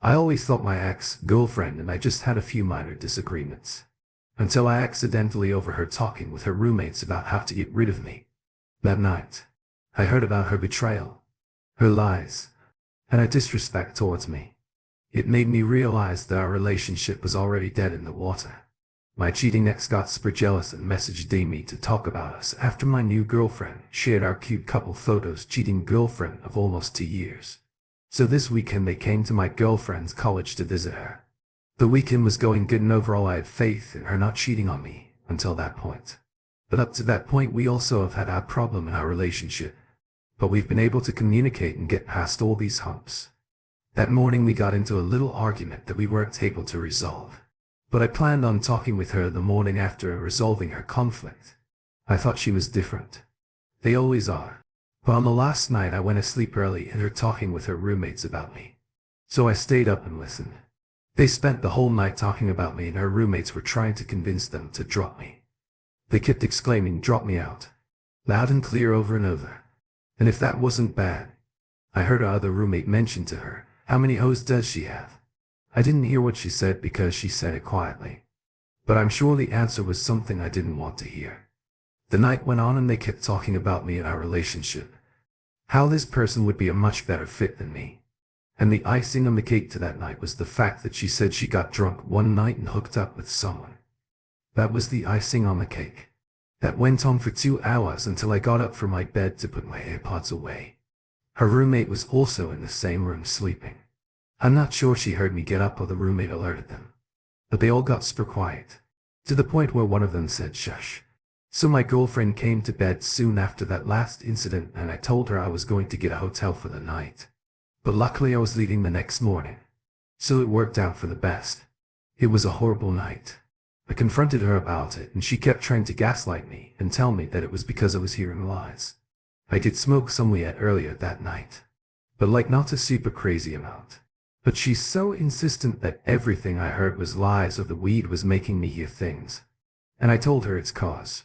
I always thought my ex-girlfriend and I just had a few minor disagreements. Until I accidentally overheard talking with her roommates about how to get rid of me. That night, I heard about her betrayal, her lies, and her disrespect towards me. It made me realize that our relationship was already dead in the water. My cheating ex got super jealous and messaged Amy to talk about us after my new girlfriend shared our cute couple photos. Cheating girlfriend of almost 2 years. So this weekend they came to my girlfriend's college to visit her. The weekend was going good and overall I had faith in her not cheating on me until that point. But up to that point we also have had a problem in our relationship. But we've been able to communicate and get past all these humps. That morning we got into a little argument that we weren't able to resolve. But I planned on talking with her the morning after and resolving her conflict. I thought she was different. They always are. But on the last night I went to sleep early and her talking with her roommates about me. So I stayed up and listened. They spent the whole night talking about me and her roommates were trying to convince them to drop me. They kept exclaiming, "Drop me out," loud and clear over and over. And if that wasn't bad, I heard our other roommate mention to her, "How many hoes does she have?" I didn't hear what she said because she said it quietly. But I'm sure the answer was something I didn't want to hear. The night went on and they kept talking about me and our relationship. How this person would be a much better fit than me. And the icing on the cake to that night was the fact that she said she got drunk one night and hooked up with someone. That was the icing on the cake. That went on for 2 hours until I got up from my bed to put my AirPods away. Her roommate was also in the same room sleeping. I'm not sure she heard me get up or the roommate alerted them. But they all got super quiet. To the point where one of them said shush. So my girlfriend came to bed soon after that last incident and I told her I was going to get a hotel for the night. But luckily I was leaving the next morning. So it worked out for the best. It was a horrible night. I confronted her about it and she kept trying to gaslight me and tell me that it was because I was hearing lies. I did smoke some weed earlier that night. But like not a super crazy amount. But she's so insistent that everything I heard was lies or the weed was making me hear things. And I told her it's cause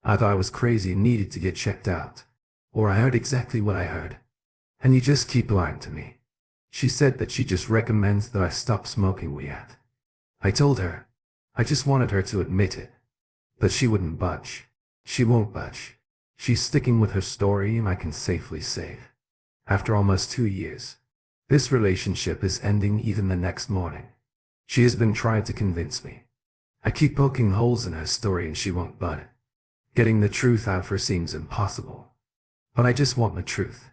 I thought I was crazy and needed to get checked out. Or I heard exactly what I heard. And you just keep lying to me. She said that she just recommends that I stop smoking weed. I told her I just wanted her to admit it. But she wouldn't budge. She won't budge. She's sticking with her story and I can safely say, after almost 2 years, this relationship is ending even the next morning. She has been trying to convince me. I keep poking holes in her story and she won't budge. Getting the truth out of her seems impossible. But I just want the truth.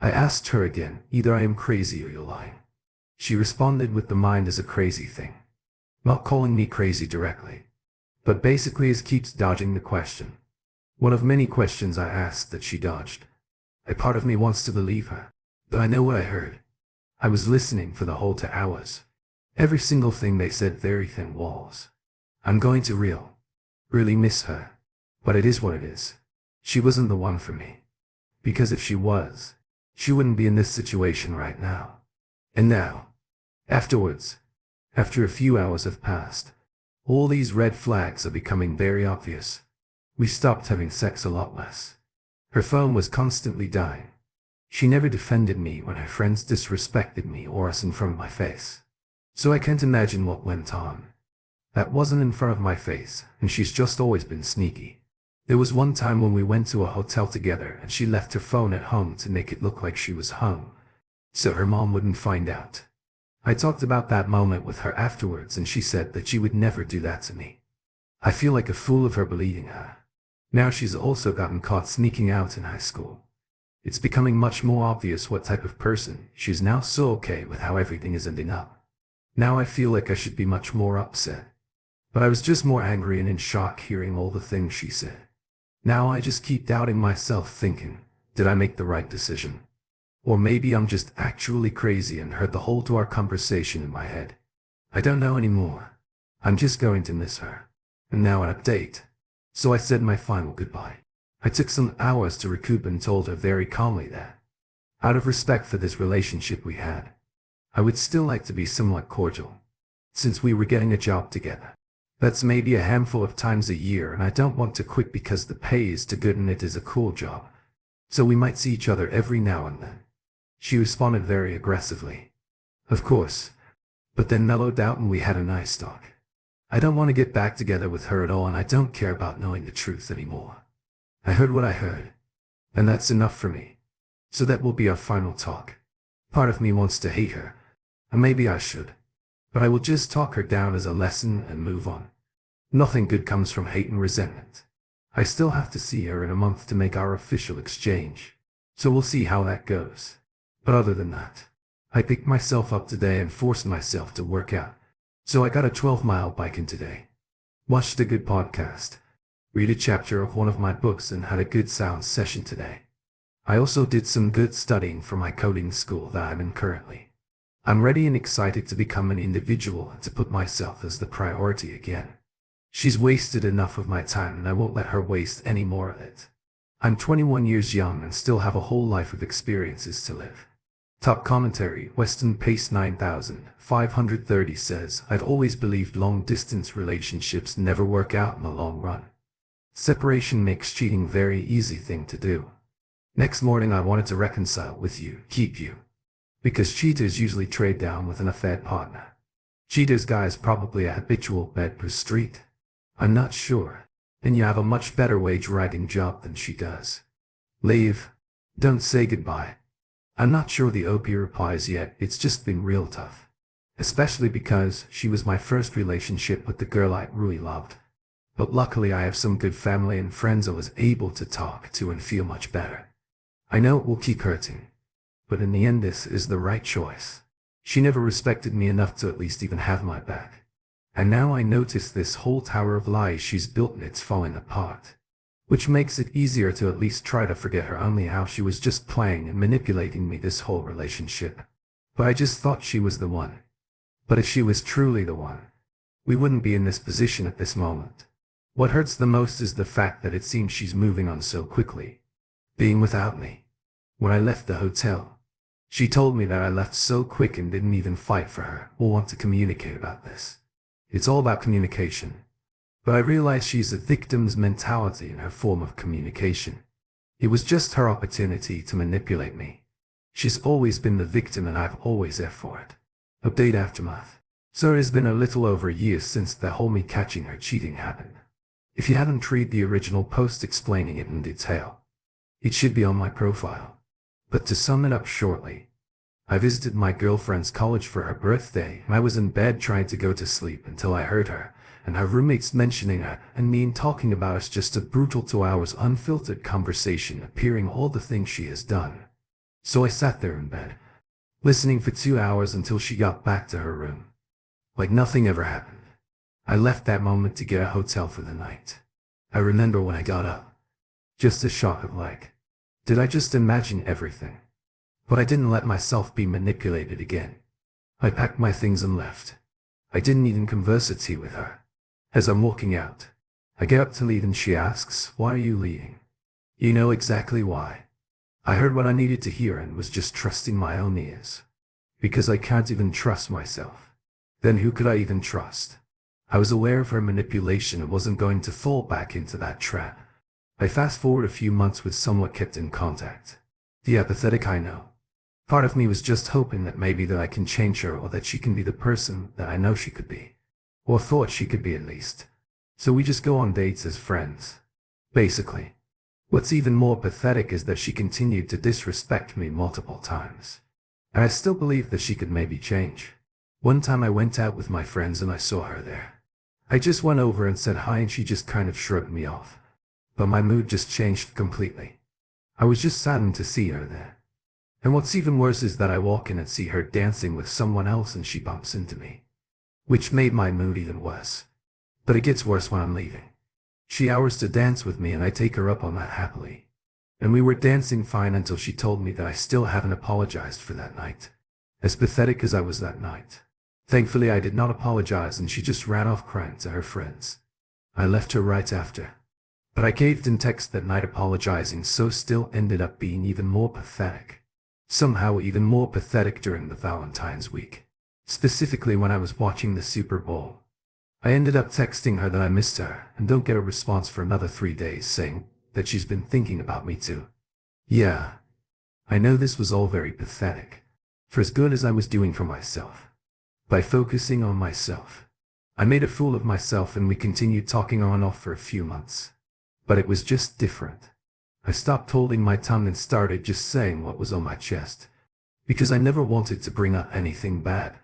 I asked her again, either I am crazy or you're lying. She responded with the mind is a crazy thing. Not calling me crazy directly. But basically it keeps dodging the question. One of many questions I asked that she dodged. A part of me wants to believe her. But I know what I heard. I was listening for the whole 2 hours. Every single thing they said, very thin walls. I'm going to really miss her. But it is what it is. She wasn't the one for me. Because if she was, she wouldn't be in this situation right now. And now, afterwards, after a few hours have passed, all these red flags are becoming very obvious. We stopped having sex a lot less. Her phone was constantly dying. She never defended me when her friends disrespected me or us in front of my face. So I can't imagine what went on. That wasn't in front of my face, and she's just always been sneaky. There was one time when we went to a hotel together and she left her phone at home to make it look like she was home, so her mom wouldn't find out. I talked about that moment with her afterwards and she said that she would never do that to me. I feel like a fool of her believing her. Now she's also gotten caught sneaking out in high school. It's becoming much more obvious what type of person she is now, so okay with how everything is ending up. Now I feel like I should be much more upset. But I was just more angry and in shock hearing all the things she said. Now I just keep doubting myself thinking, did I make the right decision? Or maybe I'm just actually crazy and heard the whole to our conversation in my head. I don't know anymore. I'm just going to miss her. And now an update. So I said my final goodbye. I took some hours to recoup and told her very calmly that, out of respect for this relationship we had, I would still like to be somewhat cordial, since we were getting a job together. That's maybe a handful of times a year and I don't want to quit because the pay is too good and it is a cool job. So we might see each other every now and then. She responded very aggressively. Of course, but then mellowed out and we had a nice talk. I don't want to get back together with her at all, and I don't care about knowing the truth anymore. I heard what I heard, and that's enough for me. So that will be our final talk. Part of me wants to hate her, and maybe I should. But I will just talk her down as a lesson and move on. Nothing good comes from hate and resentment. I still have to see her in a month to make our official exchange, so we'll see how that goes. But other than that, I picked myself up today and forced myself to work out. So I got a 12-mile bike in today. Watched a good podcast. Read a chapter of one of my books and had a good sound session today. I also did some good studying for my coding school that I'm in currently. I'm ready and excited to become an individual and to put myself as the priority again. She's wasted enough of my time and I won't let her waste any more of it. I'm 21 years young and still have a whole life of experiences to live. Top commentary, Western Pace 9530 says, I've always believed long-distance relationships never work out in the long run. Separation makes cheating very easy thing to do. Next morning I wanted to reconcile with you, keep you. Because cheaters usually trade down with an affair partner. Cheaters guy is probably a habitual bed per street. I'm not sure. And you have a much better wage-writing job than she does. Leave. Don't say goodbye. I'm not sure the OP replies yet, it's just been real tough. Especially because she was my first relationship with the girl I really loved. But luckily I have some good family and friends I was able to talk to and feel much better. I know it will keep hurting. But in the end this is the right choice. She never respected me enough to at least even have my back. And now I notice this whole tower of lies she's built and it's falling apart. Which makes it easier to at least try to forget her, only how she was just playing and manipulating me this whole relationship. But I just thought she was the one. But if she was truly the one, we wouldn't be in this position at this moment. What hurts the most is the fact that it seems she's moving on so quickly. Being without me. When I left the hotel, she told me that I left so quick and didn't even fight for her or want to communicate about this. It's all about communication. But I realize she's a victim's mentality in her form of communication. It was just her opportunity to manipulate me. She's always been the victim and I've always there for it. Update aftermath. So it has been a little over a year since the whole me catching her cheating happened. If you haven't read the original post explaining it in detail, it should be on my profile. But to sum it up shortly, I visited my girlfriend's college for her birthday and I was in bed trying to go to sleep until I heard her and her roommates mentioning her and me talking about us, just a brutal 2 hours unfiltered conversation appearing all the things she has done. So I sat there in bed, listening for 2 hours until she got back to her room. Like nothing ever happened. I left that moment to get a hotel for the night. I remember when I got up, just a shock of like, did I just imagine everything? But I didn't let myself be manipulated again. I packed my things and left. I didn't even converse a tea with her. As I'm walking out, I get up to leave and she asks, why are you leaving? You know exactly why. I heard what I needed to hear and was just trusting my own ears. Because I can't even trust myself. Then who could I even trust? I was aware of her manipulation and wasn't going to fall back into that trap. I fast forward a few months with somewhat kept in contact. The apathetic I know. Part of me was just hoping that maybe that I can change her or that she can be the person that I know she could be. Or thought she could be at least. So we just go on dates as friends. Basically. What's even more pathetic is that she continued to disrespect me multiple times. And I still believe that she could maybe change. One time I went out with my friends and I saw her there. I just went over and said hi and she just kind of shrugged me off. But my mood just changed completely. I was just saddened to see her there. And what's even worse is that I walk in and see her dancing with someone else and she bumps into me. Which made my mood even worse. But it gets worse when I'm leaving. She hours to dance with me and I take her up on that happily. And we were dancing fine until she told me that I still haven't apologized for that night. As pathetic as I was that night. Thankfully I did not apologize and she just ran off crying to her friends. I left her right after. But I caved in text that night apologizing, so still ended up being even more pathetic. Somehow even more pathetic during the Valentine's week. Specifically when I was watching the Super Bowl. I ended up texting her that I missed her and don't get a response for another 3 days saying that she's been thinking about me too. Yeah. I know this was all very pathetic. For as good as I was doing for myself. by focusing on myself. I made a fool of myself and we continued talking on and off for a few months. But it was just different. I stopped holding my tongue and started just saying what was on my chest. Because I never wanted to bring up anything bad.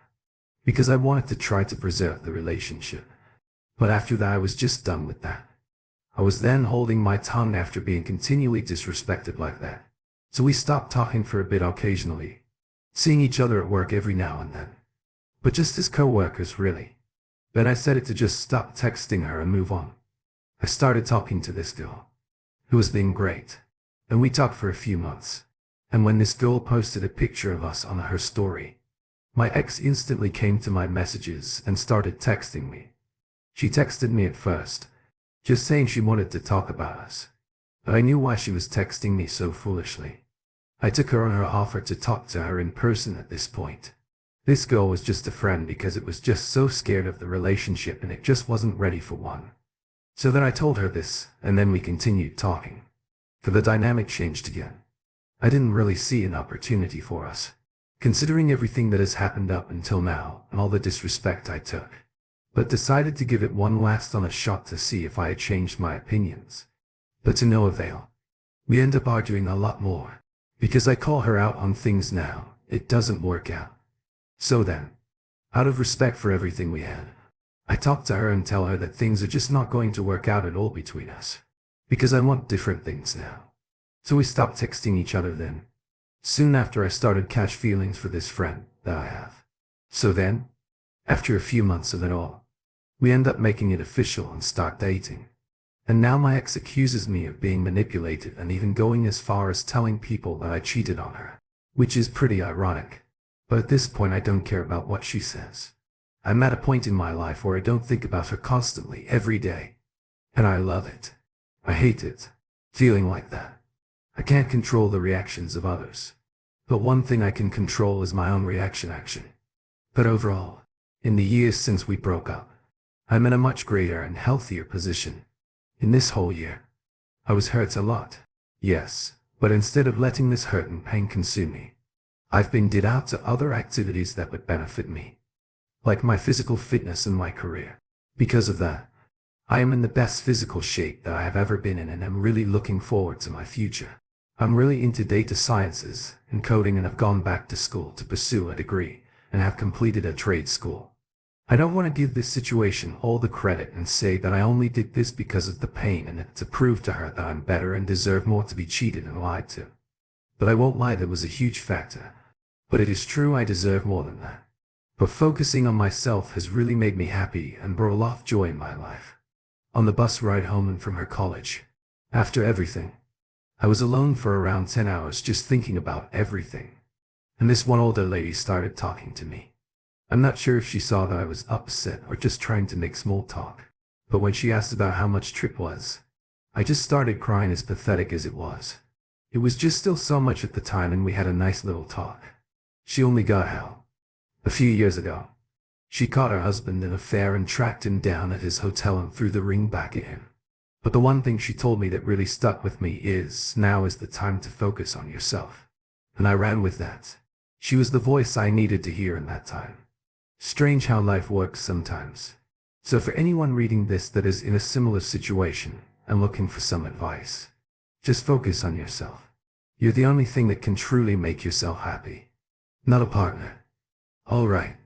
Because I wanted to try to preserve the relationship. But after that I was just done with that. I was then holding my tongue after being continually disrespected like that. So we stopped talking for a bit occasionally, seeing each other at work every now and then. But just as co-workers, really. Then I said it to just stop texting her and move on. I started talking to this girl, who was being great, and we talked for a few months. And when this girl posted a picture of us on her story, my ex instantly came to my messages and started texting me. She texted me at first, just saying she wanted to talk about us. But I knew why she was texting me so foolishly. I took her on her offer to talk to her in person at this point. This girl was just a friend because it was just so scared of the relationship and it just wasn't ready for one. So then I told her this, and then we continued talking. For the dynamic changed again. I didn't really see an opportunity for us, considering everything that has happened up until now and all the disrespect I took. But decided to give it one last honest shot to see if I had changed my opinions. But to no avail. We end up arguing a lot more. Because I call her out on things now, it doesn't work out. So then, out of respect for everything we had, I talk to her and tell her that things are just not going to work out at all between us. Because I want different things now. So we stopped texting each other then. Soon after I started catch feelings for this friend that I have. So then, after a few months of it all, we end up making it official and start dating. And now my ex accuses me of being manipulated and even going as far as telling people that I cheated on her. Which is pretty ironic. But at this point I don't care about what she says. I'm at a point in my life where I don't think about her constantly every day. And I love it. I hate it. Feeling like that. I can't control the reactions of others. But one thing I can control is my own reaction. But overall, in the years since we broke up, I'm in a much greater and healthier position. In this whole year, I was hurt a lot. Yes, but instead of letting this hurt and pain consume me, I've been did out to other activities that would benefit me. Like my physical fitness and my career. Because of that, I am in the best physical shape that I have ever been in and I'm really looking forward to my future. I'm really into data sciences and coding and have gone back to school to pursue a degree and have completed a trade school. I don't want to give this situation all the credit and say that I only did this because of the pain and to prove to her that I'm better and deserve more to be cheated and lied to. But I won't lie, that was a huge factor. But it is true, I deserve more than that. But focusing on myself has really made me happy and brought a lot of joy in my life. On the bus ride home and from her college, after everything, I was alone for around 10 hours just thinking about everything. And this one older lady started talking to me. I'm not sure if she saw that I was upset or just trying to make small talk. But when she asked about how much trip was, I just started crying, as pathetic as it was. It was just still so much at the time and we had a nice little talk. She only got out a few years ago. She caught her husband in an affair and tracked him down at his hotel and threw the ring back at him. But the one thing she told me that really stuck with me is, now is the time to focus on yourself. And I ran with that. She was the voice I needed to hear in that time. Strange how life works sometimes. So for anyone reading this that is in a similar situation and looking for some advice, just focus on yourself. You're the only thing that can truly make yourself happy. Not a partner. Alright.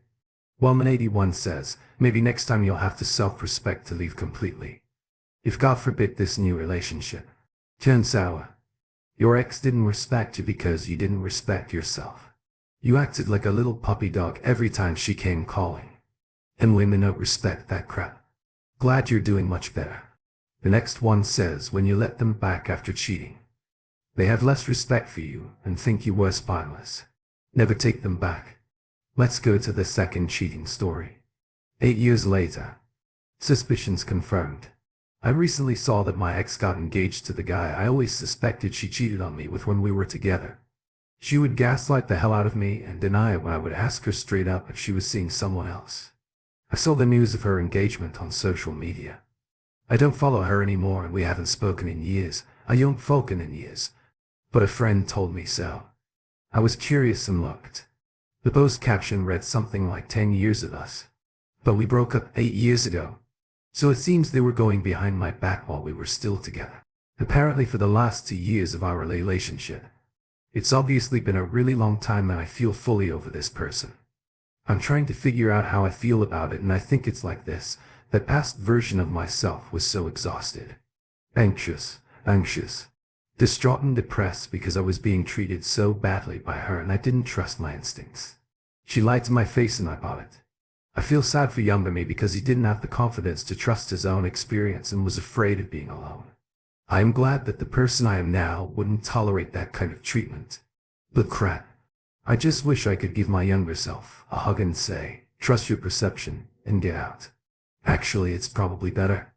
Wellman81 says, maybe next time you'll have to self-respect to leave completely. If God forbid this new relationship turns sour, your ex didn't respect you because you didn't respect yourself. You acted like a little puppy dog every time she came calling. And women don't respect that crap. Glad you're doing much better. The next one says, when you let them back after cheating, they have less respect for you and think you were spineless. Never take them back. Let's go to the second cheating story. 8 years later. Suspicions confirmed. I recently saw that my ex got engaged to the guy I always suspected she cheated on me with when we were together. She would gaslight the hell out of me and deny it when I would ask her straight up if she was seeing someone else. I saw the news of her engagement on social media. I don't follow her anymore and we haven't spoken in years. I haven't spoken in years. But a friend told me so. I was curious and looked. The post caption read something like 10 years of us. But we broke up 8 years ago. So it seems they were going behind my back while we were still together. Apparently for the last 2 years of our relationship. It's obviously been a really long time and I feel fully over this person. I'm trying to figure out how I feel about it, and I think it's like this. That past version of myself was so exhausted. Anxious, distraught and depressed because I was being treated so badly by her and I didn't trust my instincts. She lied to my face and I bought it. I feel sad for younger me because he didn't have the confidence to trust his own experience and was afraid of being alone. I am glad that the person I am now wouldn't tolerate that kind of treatment. But crap. I just wish I could give my younger self a hug and say, trust your perception and get out. Actually, it's probably better.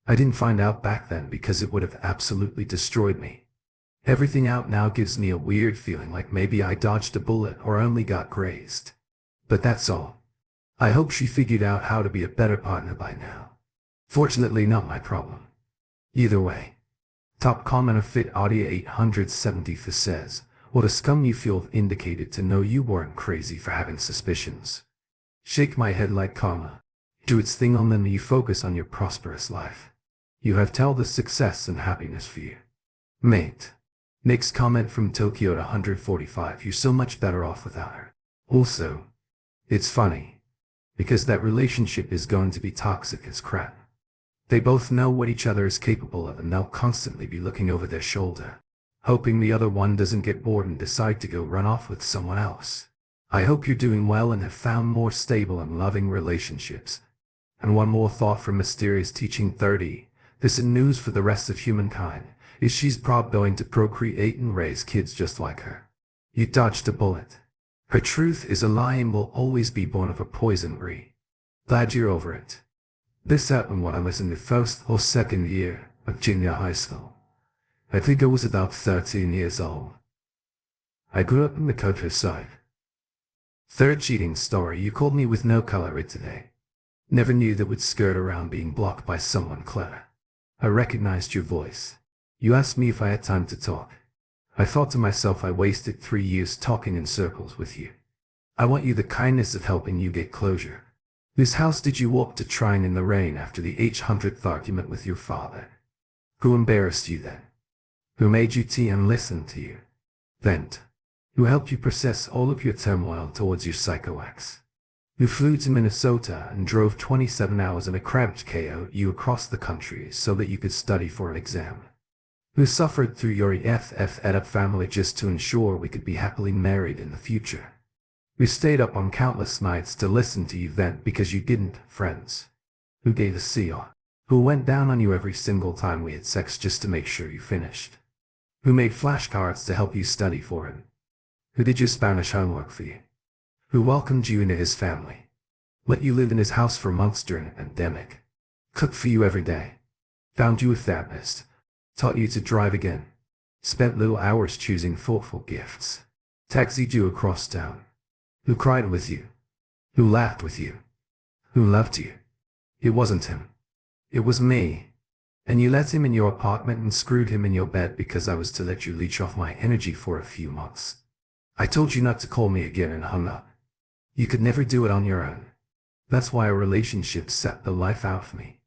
I didn't find out back then because it would have absolutely destroyed me. Everything out now gives me a weird feeling like maybe I dodged a bullet or only got grazed. But that's all. I hope she figured out how to be a better partner by now. Fortunately, not my problem. Either way. Top commenter Fit Audio 874 says, what a scum you feel indicated to know you weren't crazy for having suspicions. Shake my head like karma. Do its thing on them, you focus on your prosperous life. You have tell the success and happiness for you. Mate. Next comment from Tokyo 145, you're so much better off without her. Also, it's funny. Because that relationship is going to be toxic as crap. They both know what each other is capable of and they'll constantly be looking over their shoulder, hoping the other one doesn't get bored and decide to go run off with someone else. I hope you're doing well and have found more stable and loving relationships. And one more thought from Mysterious Teaching 30. This is news for the rest of humankind. Is she's probably going to procreate and raise kids just like her. You dodged a bullet. Her truth is a lie and will always be born of a poison tree. Glad you're over it. This happened when I was in the first or second year of junior high school. I think I was about 13 years old. I grew up in the countryside. Third cheating story, you called me with no color today. Never knew that would skirt around being blocked by someone clever. I recognized your voice. You asked me if I had time to talk. I thought to myself I wasted 3 years talking in circles with you. I want you the kindness of helping you get closure. Whose house did you walk to trying in the rain after the 800th argument with your father? Who embarrassed you then? Who made you tea and listened to you? Vent. Who helped you process all of your turmoil towards your psycho ex? Who flew to Minnesota and drove 27 hours in a cramped KO you across the country so that you could study for an exam? Who suffered through your EFF family just to ensure we could be happily married in the future? Who stayed up on countless nights to listen to you vent because you didn't, friends? Who gave a CO? Who went down on you every single time we had sex just to make sure you finished? Who made flashcards to help you study for him? Who did your Spanish homework for you? Who welcomed you into his family? Let you live in his house for months during a pandemic? Cooked for you every day? Found you a therapist? Taught you to drive again? Spent little hours choosing thoughtful gifts? Taxied you across town? Who cried with you? Who laughed with you? Who loved you? It wasn't him. It was me. And you let him in your apartment and screwed him in your bed because I was to let you leech off my energy for a few months. I told you not to call me again and hung up. You could never do it on your own. That's why a relationship set the life out of me.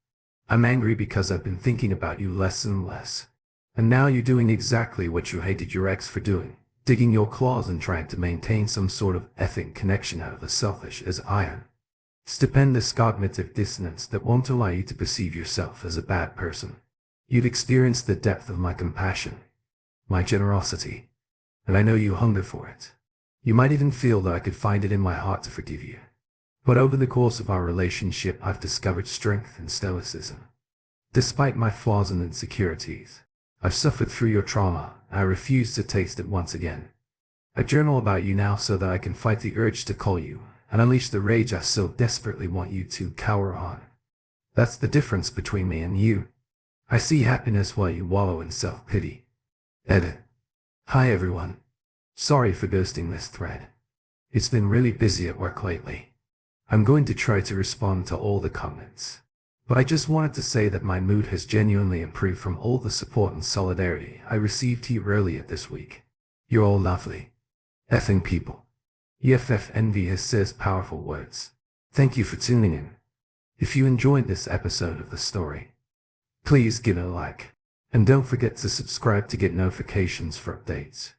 I'm angry because I've been thinking about you less and less. And now you're doing exactly what you hated your ex for doing. Digging your claws and trying to maintain some sort of ethic connection out of as selfish as I am. Stupendous cognitive dissonance that won't allow you to perceive yourself as a bad person. You've experienced the depth of my compassion, my generosity, and I know you hunger for it. You might even feel that I could find it in my heart to forgive you. But over the course of our relationship, I've discovered strength and stoicism. Despite my flaws and insecurities, I've suffered through your trauma, and I refuse to taste it once again. I journal about you now so that I can fight the urge to call you and unleash the rage I so desperately want you to cower on. That's the difference between me and you. I see happiness while you wallow in self-pity. Edit. Hi everyone. Sorry for ghosting this thread. It's been really busy at work lately. I'm going to try to respond to all the comments. But I just wanted to say that my mood has genuinely improved from all the support and solidarity I received here earlier this week. You're all lovely. Effing people. EFF Envy has says powerful words. Thank you for tuning in. If you enjoyed this episode of the story, please give it a like. And don't forget to subscribe to get notifications for updates.